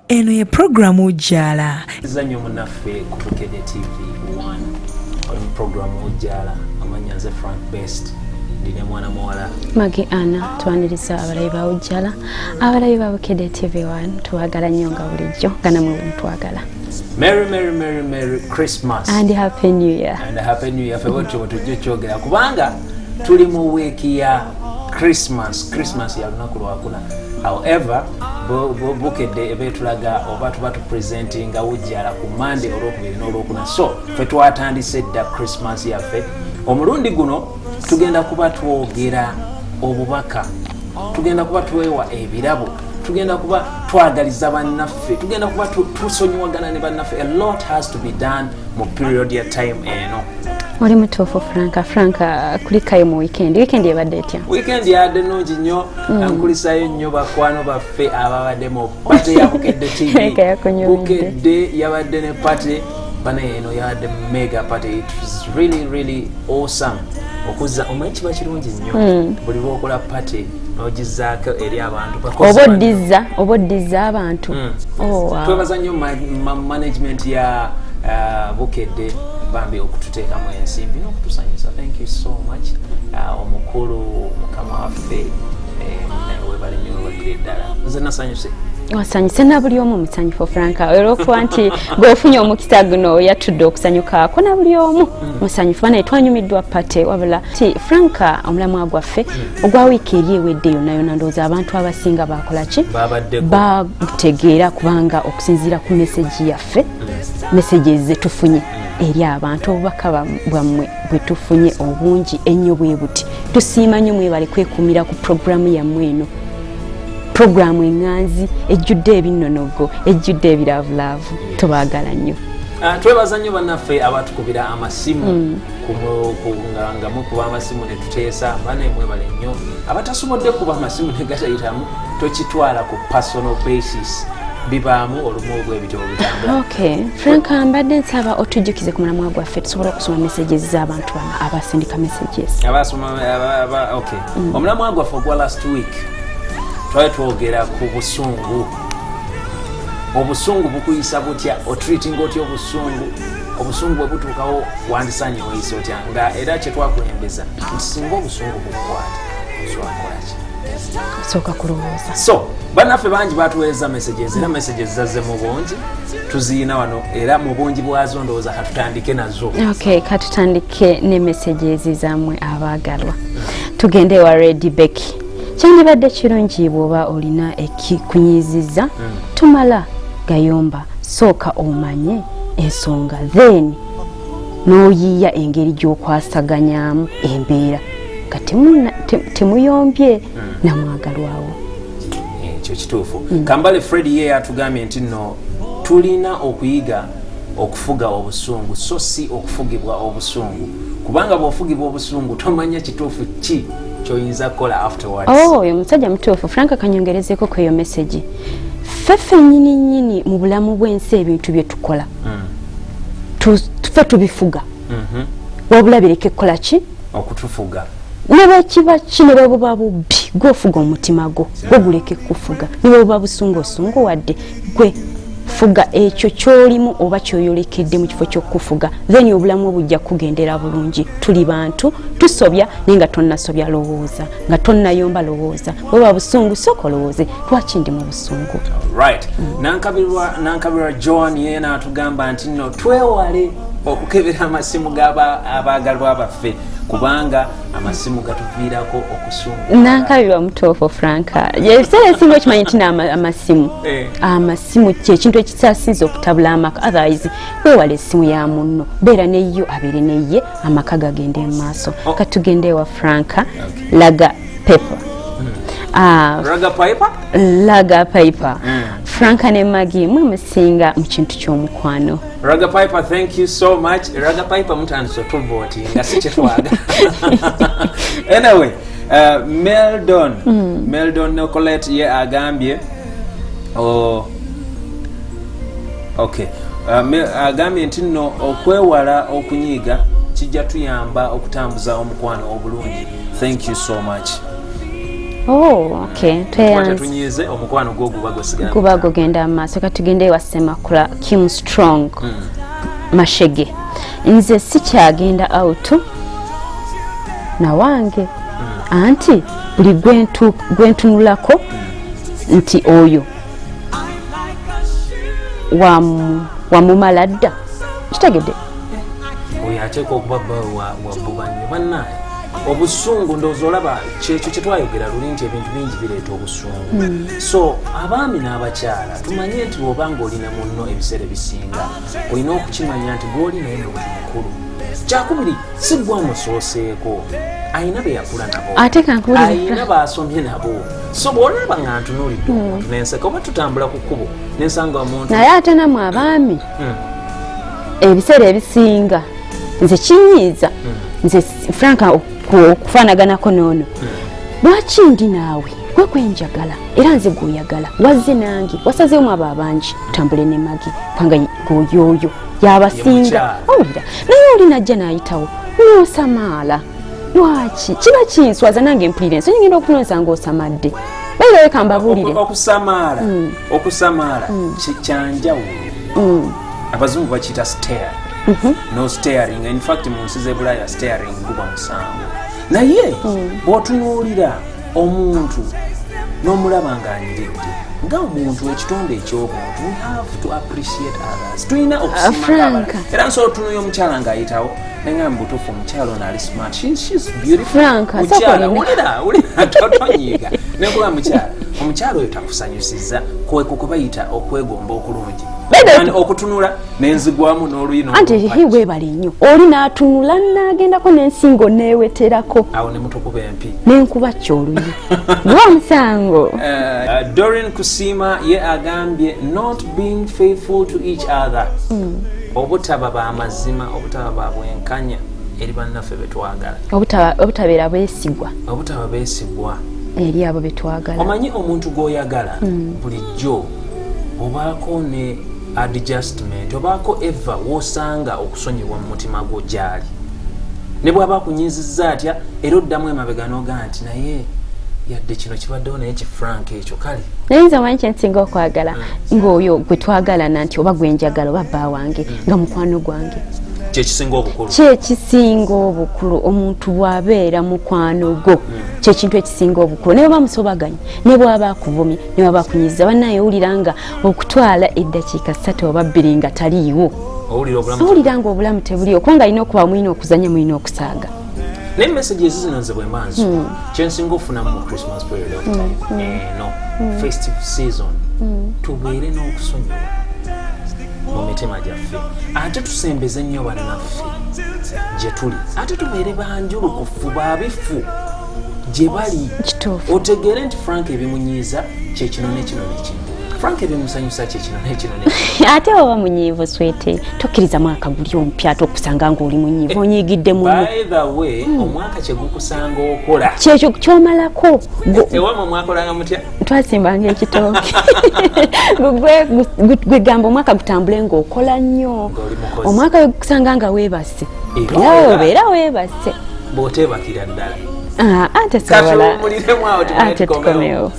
eno ye programu Ojala. Zanyo munaffe ku Bukedde TV1 oli programu Ojala amanyanze Frank Best ndine mwana muwala Magi Anna twaniriza abalayi ba Ojala abalayi ba Bukedde TV1 twagala nnyo nga bulijjo kana mwe mutwagala. Merry Christmas and Happy New Year. And Happy New Year febo tujje kyogera kubanga tuli mu week ya Christmas ya lunaku lwakuna. However, Bukedde ebetulaga oba tuba presenting Ojala ku Monday olwokubiri n'olwokuna. So fe twatandise dda Christmas yaffe. Omulundi guno tugenda kuba twogera obubaka, tugenda kuba twewa ebirabo, tugenda kuba twagaliza bannaffe, tugenda kuba tusonyiwagana ne bannaffe. A lot has to be done mu period ya time eno. Oli mutuufu Franka kulikayo mu weekend ebadde etya? Weekend yadde nnungi nnyo, nkulisayo nnyo bakwano baffe ababadde mu party ya Bukedde TV. Bukedde yabadde ne party bana eno yadde mega party. It was really awesome. Okuza omanyikiba kirungi nnyo buli lwokola party n'ogizaako eri abantu oboddiza abantu. Twebaza nnyo management ya Bukedde bambi okututeekamu ensimbi n'okutusanyusa. Thank you so much. Omukulu mukama waffe webale nnyo webagire ddala. Nze nasanyuse. Wasanyuse na buli omu musanyufu Franka olwokuba nti gweofunye omukisa guno yatudde okusanyukaako na buli omu musanyufu naye twanyumiddwa pate wabula ti Franka omulamwa gwaffe ogwa wiiki eri ewedde yonna ndowooza abantu abasinga bakola ki bategeera kubanga okusinziira ku meseji yaffe meseji ze tufunye eri abantu obubaka bwammwe bwe tufunye obungi ennyo bwe buti tusiima nnyo mwebale kwekuumira ku programu yammwe eno. Programu enganzi ejjudde ebinnonogo ejjudde ebiraavulaavu tubaagala nnyo. Twebaza nnyo bannaffe abatukubira amasimu nga mukuba amasimu ne tuteesa bane mwebale nnyo abatasobodde kuba amasimu ne gatayitamu tokitwala ku personal basis bibaamu olumu obwebityo bitambula. Okay, Franka mbadde nsaba otujjukize ku mulamwa gwaffe tusobole okusoma messages z'abantu bano abasindika messages. Okay. Omulamwa gwaffe ogwa last week twali twogera ku busungu. Obusungu bukuyisa butya, otreating otya obusungu bwe butuukawo wandisanye oyisa otya nga era kye twakulembeza nti singa obusungu bukwata osobola ki? Sooka kulowooza. So bannaffe bangi batuweereza messages era messages zazze mu bungi tuziyina wano era mu bungi bwazo ndowooza katutandike nazo. Okay, katutandike ne messages zammwe abaagalwa. Tugende wa Red Becky. Kyandibadde kirungi bw'oba olina ekikunyiizizza tumala gayomba sooka omanye ensonga then n'oyiiya engeri gy'okwasaganyamu embeera nga temuyombye namwagalwawo. Ekyo kituufu. Kambale Fred ye atugambye nti nno tulina okuyiga okufuga obusungu so si okufugibwa obusungu kubanga bw'ofugibwa obusungu tomanya kituufu ki choyinza kola afterwards. Oyo musajja mutuufu Franka kanyongerezeko kweyo message. Fefe nyini mu bulamu bw'ensi ebintu bye tukola. Tufe tubifuga. Wabula bireke kola ki? Okutufuga. Nebe kiba kino baba bubbi gwofuga omutima go guleke kufuga. Nebe baba busungu wadde gwe fuga ekyo kyolimu oba kyoyolekedde mu kifo ky'okufuga then obulamu bujja kugendera bulungi. Tuli bantu tusobya nenga tonnasobya lowooza nga tonnayomba lowooza bweba busungu soko lowooze lwaki ndi mu busungu. Right. Nankabirwa John yena atugamba nti no twewale okukebera amasimu abaagalwa baffe kubanga amasimu gatuviirako okusungu. Nankabirwa mutuufu Franka yebiseera ebisinga okimanyi nti amasimu kyekintu ekisasinza okutabula amaka otherwise weewala essimu ya munno beera neyo abeere neye amaka gagende mu maaso. Katugende wa Franka laga paper. Laga paper. Franka ne Magi mwe musinga mu kintu ky'omukwano. Raga Piper, thank you so much. Raga Piper mutandise tuvoti nga si kyetwaga. Anyway, Meldon Nicolette ye agambye okay. Agambye nti nno okwewala okunyiiga kijja tuyamba okutambuza omukwano obulungi. Thank you so much. Okay, tunyize omukwano gwo gubagosigala kuba gogenda amaaso katugende wasemakula Kim Strong Mashege nze sikyagenda out na wange anti buli gwentunulako nti oyo wamumala dda kitegedde oyo ateeka okuba wabubanyo bannaye obusungu ndowooza olaba kyekyo kyetwayogera luli nti ebintu bingi bireeta obusungu so abaami n'abakyala tumanye nti bw'obanga olina munno ebiseera ebisinga olina okukimanya nti gw'oli naye n'obuti mukulu kyakubiri si gwamusooseeko ayina be yakula nabo ayina baasomye nabo so bw'olaba nga ntunuulidde omuntu n'enseka oba tutambula ku kkubo n'ensanga omuntu naye ate namwe abaami ebiseera ebisinga nze kinyiiza nze Franka okufaanaganako n'ono lwaki ndi naawe gwe gwenjagala era nze gw'oyagala wazze nange wasazeemu abo abangi tutambule ne magi panga gwoyoyo yabasinga owulira naye oli najja n'ayitawo n'osamaala lwaki kiba kinswaza nange mpulira ensonyi ngenda okutunonsa ng'osamadde baireweka mbabuulire okusamaala kyanjawulo abazungu bakiyita stare no staring in fact mu nsi z'ebulaya staring guba musango naye bw'otunuulira omuntu n'omulaba ng'anyiridde nga omuntu ekitonde eky'obuntu we have to appreciate others tulina okusiima era nsobola otunuulira omukyala ng'ayitawo nenga mbutuufu omukyala ono ali smart she's beautiful mukyala ulira totonyiiga nekula omukyala oyo takusanyusiza kwe bayita okwegomba okulungi okutunula n'enzigwamu n'oluyino anti weebale nnyo oli n'atunula n'agendako n'ensingo neeweterako awo ne mutukuba empi n'enkuba kyoluyi gwa musango Doreen Kusima ye agambye not being faithful to each other obutaba b'amazima obutaba bwa bwenkanya eri bannaffe betwagala obutabeera beesigwa eri abo betwagala omanyi omuntu gw'oyagala bulijjo obaako ne adjustment obaako eva wosanga okusonyibwa mu mutima gwo gyali ne bw'aba akunyizizza atya era oddamu emabega n'ogaa nti naye yadde kino kibaddewo naye kifrank ekyo kale naye nze omanyi kyensinga okwagala ng'oyo gwe twagalana nti oba gwenjagala oba bba wange nga mukwano gwange kyekisinga obukulu omuntu bw'abeera mukwano gwo kyekintu ekisinga obukulu naye oba musobaganya ne bw'aba akuvumye ne bw'aba akunyiza bannaye owulira nga okutwala eddakiika 3 oba 2 nga taliiwo owulira nga obulamu tebuliiwo kubanga alina okuba mulina okuzanya mulina okusaaga naye message zino nze bwe mbanzi kyensinga ofunamu mu Christmas period of time no festive season tubeere n'okusonyiwa mu mitima gyaffe ate tusembeze nnyo bannaffe gye tuli ate tubeere banjulukufu babifu gye bali otegeere nti Frank ebimunyiiza kyekino n'ekino n'ekino Frank ebimusanyusa kyekino n'ekino n'ekino ate oba munyiivu swete tokkiriza mwaka guli omupya ate okusanga ng'oli munyiivu onyiigidde muno by the way omwaka kye gukusanga okola kyekyo kyomalako ewamwe mwakolanga mutya twasimbanga ekitooke gwe gamba omwaka gutambule ng'okola nnyo omwaka we gukusanga nga weebase era obeera weebase bw'oteebakira ddala ate sobola ate tukomewo